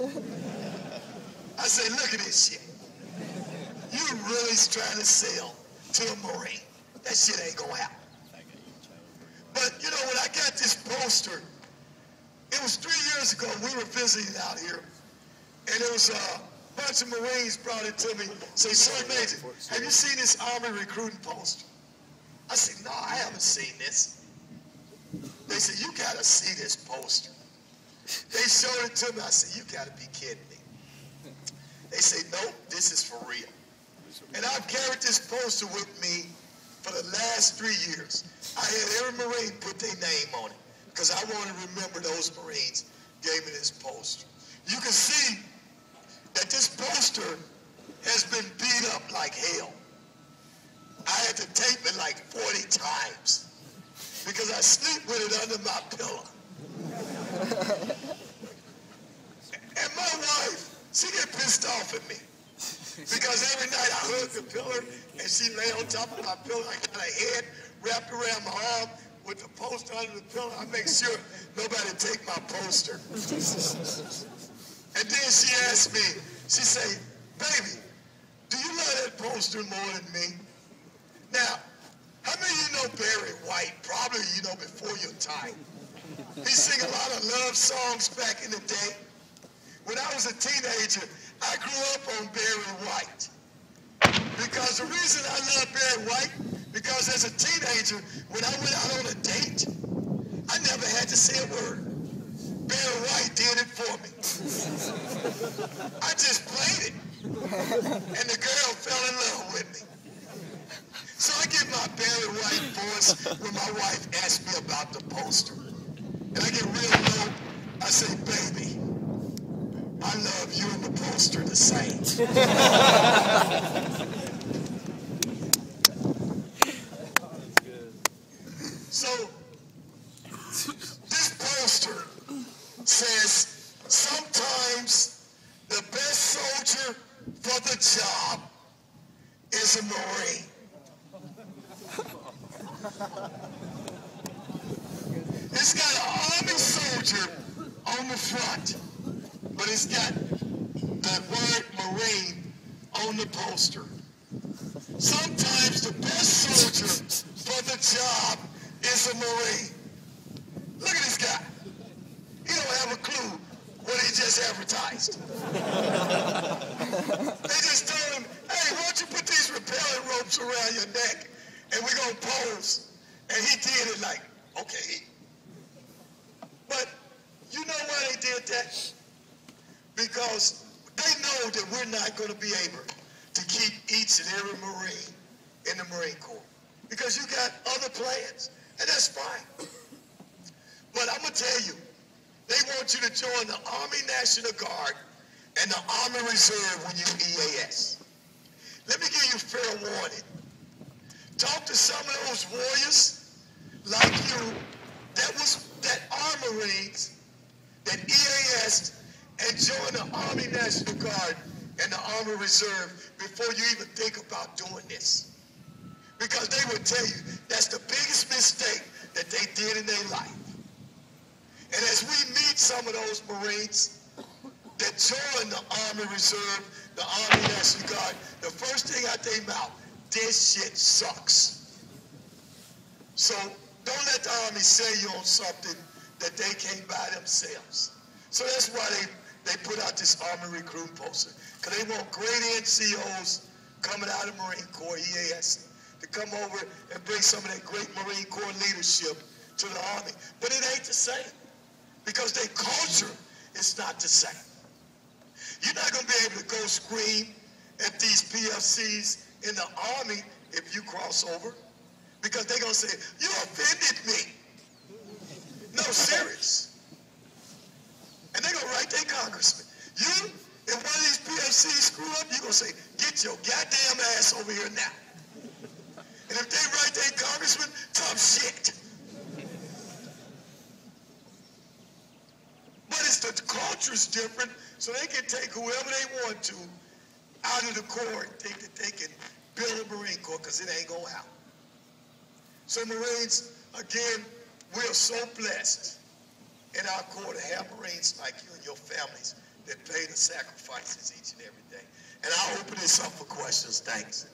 I say, look at this shit. You really trying to sell to a Marine. That shit ain't gonna happen. But you know, when I got this poster, it was 3 years ago, we were visiting out here, and it was a bunch of Marines brought it to me, say, Sgt Major, have you seen this Army recruiting poster? I said, no, I haven't seen this. They said, you gotta see this poster. They showed it to me. I said, you gotta be kidding me. They say, nope, this is for real. And I've carried this poster with me for the last 3 years. I had every Marine put their name on it because I want to remember those Marines gave me this poster. You can see that this poster has been beat up like hell. I had to tape it like 40 times because I sleep with it under my pillow. And my wife, she get pissed off at me because every night I hug the pillow and she lay on top of my pillow. I got her head wrapped around my arm with the poster under the pillow. I make sure nobody take my poster. And then she asked me, she say, baby, do you love that poster more than me? Now, how many of you know Barry White? Probably you know before your time. He sang a lot of love songs back in the day. When I was a teenager, I grew up on Barry White. Because the reason I love Barry White, because as a teenager, when I went out on a date, I never had to say a word. Barry White did it for me. I just played it. And the girl fell in love with me. So I get my Barry White voice when my wife asks me about the poster. And I get real low. I say, baby, I love you and the poster the same. So, this poster says, sometimes the best soldier for the job is a Marine. It's got an Army soldier on the front, but it's got the word Marine on the poster. Sometimes the best soldier for the job is a Marine. Look at this guy. He don't have a clue what he just advertised. They just told him, hey, why don't you put these rappelling ropes around your neck and we're going to pose. And he did it like, okay. But you know why they did that? Because they know that we're not going to be able to keep each and every Marine in the Marine Corps. Because you got other plans, and that's fine. But I'm going to tell you, they want you to join the Army National Guard and the Army Reserve when you EAS. Let me give you fair warning. Talk to some of those warriors like you that are Marines that EAS'd and joined the Army National Guard and the Army Reserve before you even think about doing this. Because they would tell you that's the biggest mistake that they did in their life. And as we meet some of those Marines that join the Army Reserve, the Army National Guard, the first thing out their mouth, this shit sucks. So don't let the Army sell you on something that they can't buy themselves. So that's why they put out this Army recruiting poster, because they want great NCOs coming out of the Marine Corps, EAS, to come over and bring some of that great Marine Corps leadership to the Army. But it ain't the same, because their culture is not the same. You're not going to be able to go scream at these PFCs in the Army if you cross over, because they're going to say, you offended me. No, serious. And they're going to write their congressman. You, if one of these PFCs screw up, you're going to say, get your goddamn ass over here now. And if they write their congressman, tough shit. But it's the culture's different, so they can take whoever they want to out of the Corps and think that they can build a Marine Corps, because it ain't going to happen. So Marines, again, we are so blessed in our Corps to have Marines like you and your families that pay the sacrifices each and every day. And I'll open this up for questions. Thanks.